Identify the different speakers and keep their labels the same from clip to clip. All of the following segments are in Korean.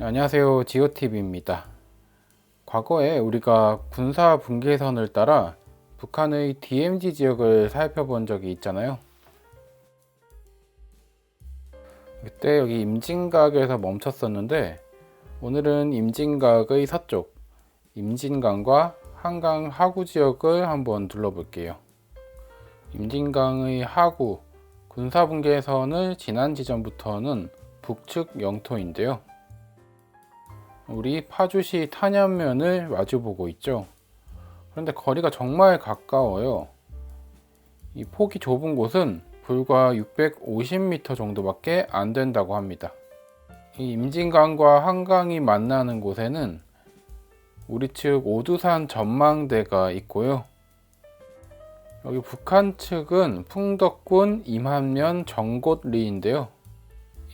Speaker 1: 안녕하세요, 지오TV입니다. 과거에 우리가 군사 분계선을 따라 북한의 DMZ 지역을 살펴본 적이 있잖아요. 그때 여기 임진각에서 멈췄었는데, 오늘은 임진각의 서쪽 임진강과 한강 하구 지역을 한번 둘러볼게요. 임진강의 하구 군사 분계선을 지난 지점부터는 북측 영토인데요. 우리 파주시 탄현면을 마주보고 있죠. 그런데 거리가 정말 가까워요. 이 폭이 좁은 곳은 불과 650m 정도밖에 안 된다고 합니다. 이 임진강과 한강이 만나는 곳에는 우리 측 오두산 전망대가 있고요. 여기 북한 측은 풍덕군 임한면 정곶리인데요.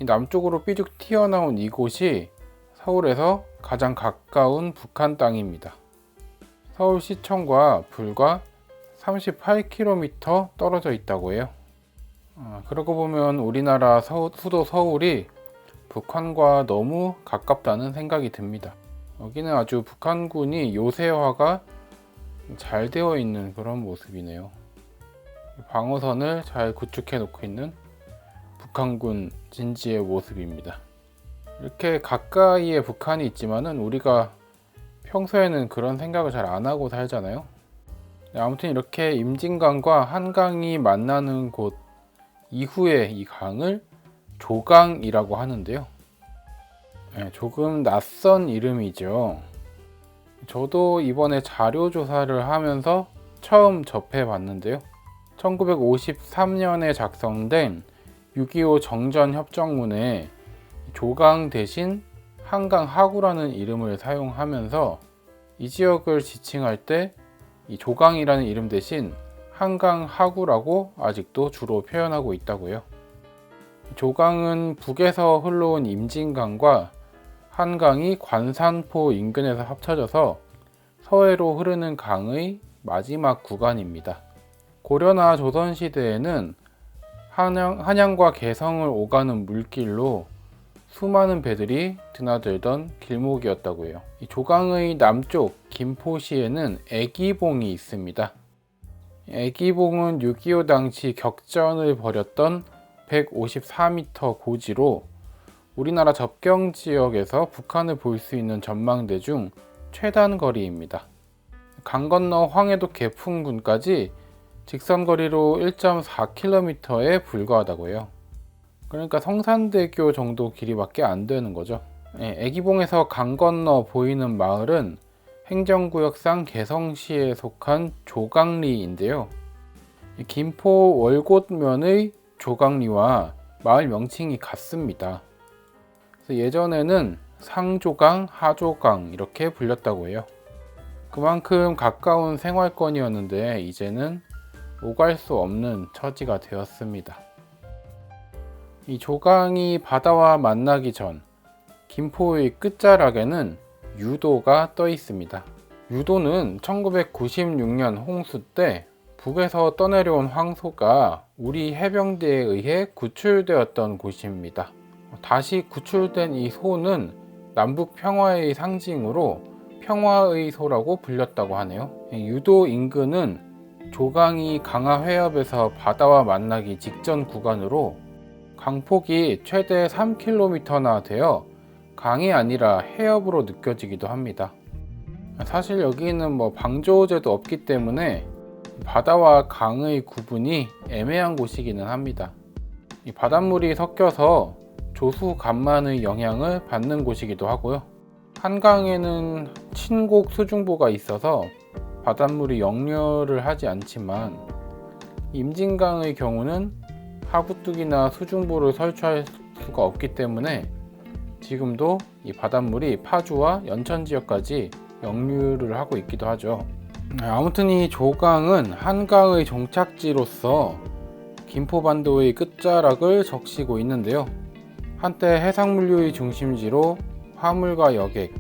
Speaker 1: 이 남쪽으로 삐죽 튀어나온 이곳이 서울에서 가장 가까운 북한 땅입니다. 서울시청과 불과 38km 떨어져 있다고 해요. 그러고 보면 우리나라 수도 서울이 북한과 너무 가깝다는 생각이 듭니다. 여기는 아주 북한군이 요새화가 잘 되어 있는 그런 모습이네요. 방어선을 잘 구축해 놓고 있는 북한군 진지의 모습입니다. 이렇게 가까이에 북한이 있지만은 우리가 평소에는 그런 생각을 잘 안 하고 살잖아요. 아무튼 이렇게 임진강과 한강이 만나는 곳 이후에 이 강을 조강이라고 하는데요. 조금 낯선 이름이죠. 저도 이번에 자료 조사를 하면서 처음 접해 봤는데요. 1953년에 작성된 6.25 정전협정문에 조강 대신 한강 하구라는 이름을 사용하면서 이 지역을 지칭할 때 이 조강이라는 이름 대신 한강 하구라고 아직도 주로 표현하고 있다고요. 조강은 북에서 흘러온 임진강과 한강이 관산포 인근에서 합쳐져서 서해로 흐르는 강의 마지막 구간입니다. 고려나 조선시대에는 한양과 개성을 오가는 물길로 수많은 배들이 드나들던 길목이었다고 해요. 이 조강의 남쪽 김포시에는 애기봉이 있습니다. 애기봉은 6.25 당시 격전을 벌였던 154m 고지로 우리나라 접경 지역에서 북한을 볼 수 있는 전망대 중 최단 거리입니다. 강 건너 황해도 개풍군까지 직선 거리로 1.4km에 불과하다고 해요. 그러니까 성산대교 정도 길이밖에 안 되는 거죠. 애기봉에서 강 건너 보이는 마을은 행정구역상 개성시에 속한 조강리인데요. 김포 월곶면의 조강리와 마을 명칭이 같습니다. 그래서 예전에는 상조강, 하조강 이렇게 불렸다고 해요. 그만큼 가까운 생활권이었는데 이제는 오갈 수 없는 처지가 되었습니다. 이 조강이 바다와 만나기 전 김포의 끝자락에는 유도가 떠 있습니다. 유도는 1996년 홍수 때 북에서 떠내려온 황소가 우리 해병대에 의해 구출되었던 곳입니다. 다시 구출된 이 소는 남북 평화의 상징으로 평화의 소라고 불렸다고 하네요. 유도 인근은 조강이 강하 해협에서 바다와 만나기 직전 구간으로 강폭이 최대 3km나 되어 강이 아니라 해협으로 느껴지기도 합니다. 사실 여기는 방조제도 없기 때문에 바다와 강의 구분이 애매한 곳이기는 합니다. 이 바닷물이 섞여서 조수 간만의 영향을 받는 곳이기도 하고요. 한강에는 친곡 수중보가 있어서 바닷물이 역류를 하지 않지만 임진강의 경우는 하구뚝이나 수중보를 설치할 수가 없기 때문에 지금도 이 바닷물이 파주와 연천 지역까지 역류를 하고 있기도 하죠. 아무튼 이 조강은 한강의 종착지로서 김포반도의 끝자락을 적시고 있는데요. 한때 해상물류의 중심지로 화물과 여객,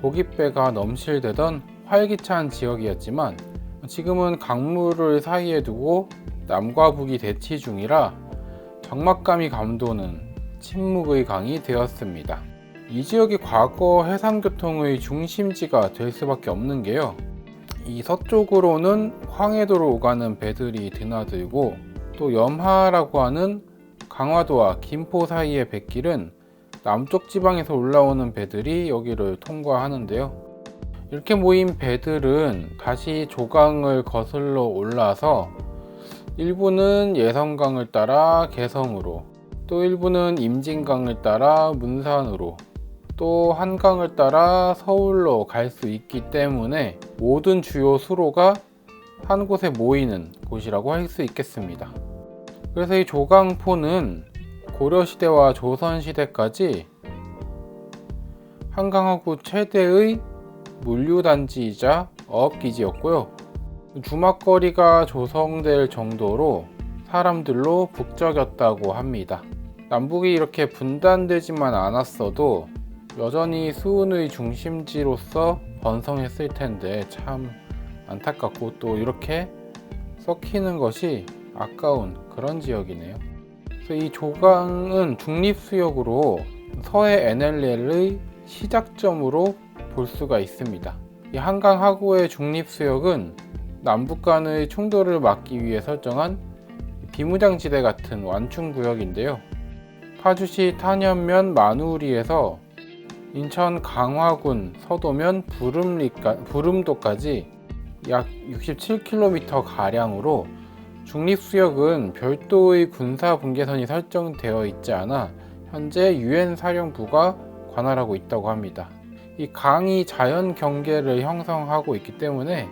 Speaker 1: 고깃배가 넘실대던 활기찬 지역이었지만 지금은 강물을 사이에 두고 남과 북이 대치 중이라 적막감이 감도는 침묵의 강이 되었습니다. 이 지역이 과거 해상교통의 중심지가 될 수밖에 없는 게요, 이 서쪽으로는 황해도로 오가는 배들이 드나들고, 또 염하라고 하는 강화도와 김포 사이의 뱃길은 남쪽 지방에서 올라오는 배들이 여기를 통과하는데요. 이렇게 모인 배들은 다시 조강을 거슬러 올라서 일부는 예성강을 따라 개성으로, 또 일부는 임진강을 따라 문산으로, 또 한강을 따라 서울로 갈 수 있기 때문에 모든 주요 수로가 한 곳에 모이는 곳이라고 할 수 있겠습니다. 그래서 이 조강포는 고려시대와 조선시대까지 한강하구 최대의 물류단지이자 어업기지였고요, 주막거리가 조성될 정도로 사람들로 북적였다고 합니다. 남북이 이렇게 분단되지만 않았어도 여전히 수은의 중심지로서 번성했을 텐데 참 안타깝고, 또 이렇게 썩히는 것이 아까운 그런 지역이네요. 그래서 이 조강은 중립수역으로 서해 NLL의 시작점으로 볼 수가 있습니다. 이 한강 하구의 중립수역은 남북 간의 충돌을 막기 위해 설정한 비무장지대 같은 완충구역인데요, 파주시 탄현면 만우리에서 인천 강화군 서도면 부름도까지 약 67km 가량으로 중립수역은 별도의 군사분계선이 설정되어 있지 않아 현재 UN 사령부가 관할하고 있다고 합니다. 이 강이 자연 경계를 형성하고 있기 때문에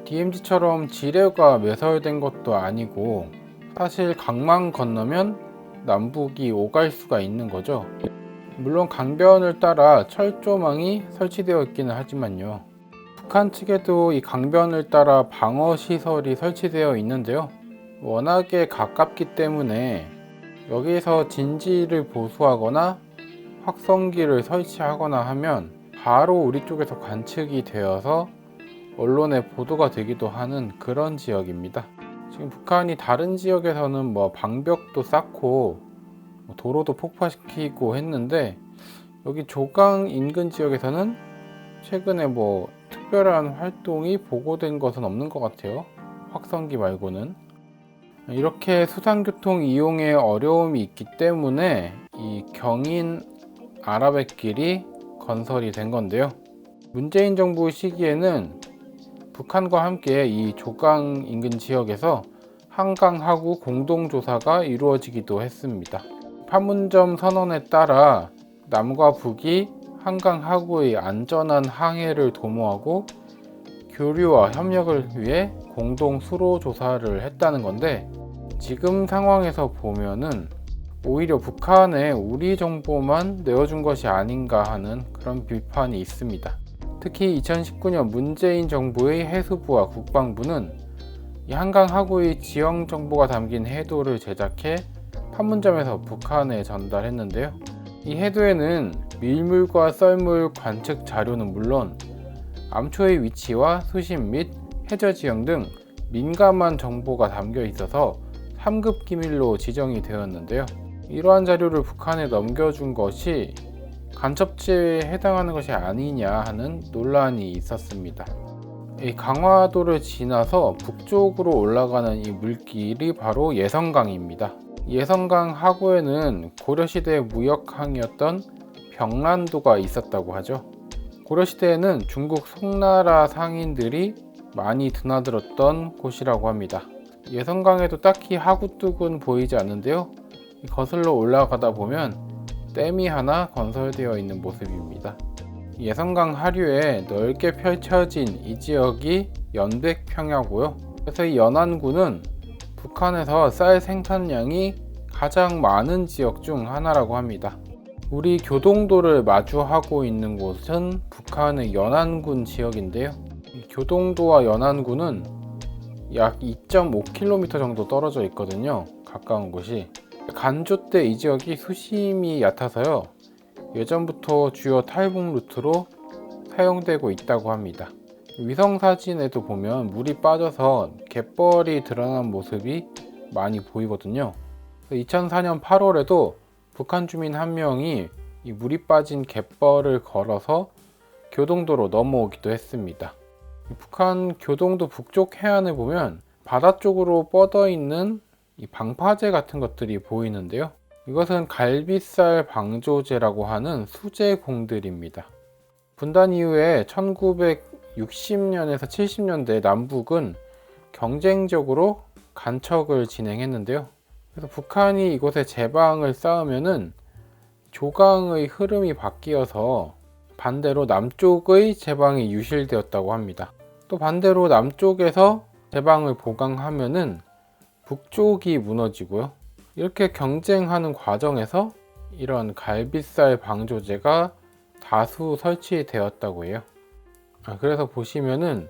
Speaker 1: DMZ처럼 지뢰가 매설된 것도 아니고, 사실 강만 건너면 남북이 오갈 수가 있는 거죠. 물론 강변을 따라 철조망이 설치되어 있기는 하지만요, 북한 측에도 이 강변을 따라 방어시설이 설치되어 있는데요, 워낙에 가깝기 때문에 여기에서 진지를 보수하거나 확성기를 설치하거나 하면 바로 우리 쪽에서 관측이 되어서 언론에 보도가 되기도 하는 그런 지역입니다. 지금 북한이 다른 지역에서는 방벽도 쌓고 도로도 폭파시키고 했는데, 여기 조강 인근 지역에서는 최근에 특별한 활동이 보고된 것은 없는 것 같아요. 확성기 말고는. 이렇게 수상교통 이용에 어려움이 있기 때문에 이 경인 아라뱃길이 건설이 된 건데요, 문재인 정부 시기에는 북한과 함께 이 조강 인근 지역에서 한강 하구 공동조사가 이루어지기도 했습니다. 판문점 선언에 따라 남과 북이 한강 하구의 안전한 항해를 도모하고 교류와 협력을 위해 공동 수로 조사를 했다는 건데, 지금 상황에서 보면은 오히려 북한에 우리 정보만 내어준 것이 아닌가 하는 그런 비판이 있습니다. 특히 2019년 문재인 정부의 해수부와 국방부는 이 한강 하구의 지형 정보가 담긴 해도를 제작해 판문점에서 북한에 전달했는데요, 이 해도에는 밀물과 썰물 관측 자료는 물론 암초의 위치와 수심 및 해저 지형 등 민감한 정보가 담겨 있어서 3급 기밀로 지정이 되었는데요, 이러한 자료를 북한에 넘겨준 것이 간첩죄에 해당하는 것이 아니냐 하는 논란이 있었습니다. 이 강화도를 지나서 북쪽으로 올라가는 이 물길이 바로 예성강입니다. 예성강 하구에는 고려시대 무역항이었던 병란도가 있었다고 하죠. 고려시대에는 중국 송나라 상인들이 많이 드나들었던 곳이라고 합니다. 예성강에도 딱히 하구뚝은 보이지 않는데요, 거슬러 올라가다 보면 댐이 하나 건설되어 있는 모습입니다. 예성강 하류에 넓게 펼쳐진 이 지역이 연백평야고요, 그래서 이 연안군은 북한에서 쌀 생산량이 가장 많은 지역 중 하나라고 합니다. 우리 교동도를 마주하고 있는 곳은 북한의 연안군 지역인데요, 교동도와 연안군은 약 2.5km 정도 떨어져 있거든요, 가까운 곳이. 간조 때 이 지역이 수심이 얕아서요, 예전부터 주요 탈북 루트로 사용되고 있다고 합니다. 위성사진에도 보면 물이 빠져서 갯벌이 드러난 모습이 많이 보이거든요. 2004년 8월에도 북한 주민 한 명이 이 물이 빠진 갯벌을 걸어서 교동도로 넘어오기도 했습니다. 북한 교동도 북쪽 해안을 보면 바다 쪽으로 뻗어 있는 이 방파제 같은 것들이 보이는데요. 이것은 갈빗살 방조제라고 하는 수제공들입니다. 분단 이후에 1960년에서 70년대 남북은 경쟁적으로 간척을 진행했는데요. 그래서 북한이 이곳에 제방을 쌓으면은 조강의 흐름이 바뀌어서 반대로 남쪽의 제방이 유실되었다고 합니다. 또 반대로 남쪽에서 제방을 보강하면은 북쪽이 무너지고요. 이렇게 경쟁하는 과정에서 이런 갈빗살 방조제가 다수 설치되었다고 해요. 그래서 보시면은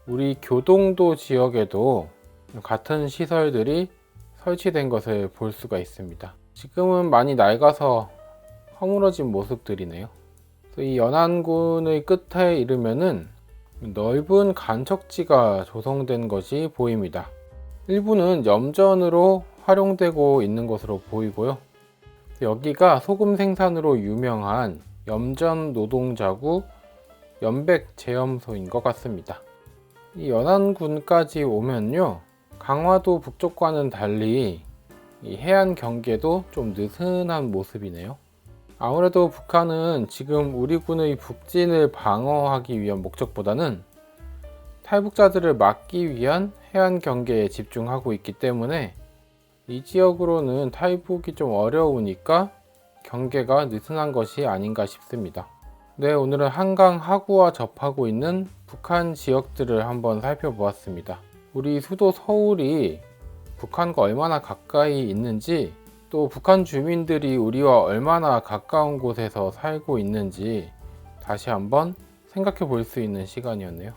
Speaker 1: 우리 교동도 지역에도 같은 시설들이 설치된 것을 볼 수가 있습니다. 지금은 많이 낡아서 허물어진 모습들이네요. 이 연안군의 끝에 이르면은 넓은 간척지가 조성된 것이 보입니다. 일부는 염전으로 활용되고 있는 것으로 보이고요. 여기가 소금 생산으로 유명한 염전 노동자구 연백제염소인 것 같습니다. 이 연안군까지 오면요, 강화도 북쪽과는 달리 이 해안 경계도 좀 느슨한 모습이네요. 아무래도 북한은 지금 우리 군의 북진을 방어하기 위한 목적보다는 탈북자들을 막기 위한 해안 경계에 집중하고 있기 때문에 이 지역으로는 탈북이 좀 어려우니까 경계가 느슨한 것이 아닌가 싶습니다. 네, 오늘은 한강 하구와 접하고 있는 북한 지역들을 한번 살펴보았습니다. 우리 수도 서울이 북한과 얼마나 가까이 있는지, 또 북한 주민들이 우리와 얼마나 가까운 곳에서 살고 있는지 다시 한번 생각해 볼 수 있는 시간이었네요.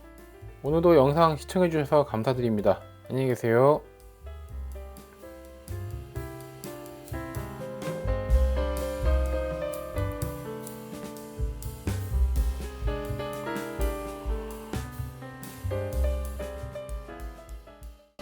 Speaker 1: 오늘도 영상 시청해 주셔서 감사드립니다. 안녕히 계세요.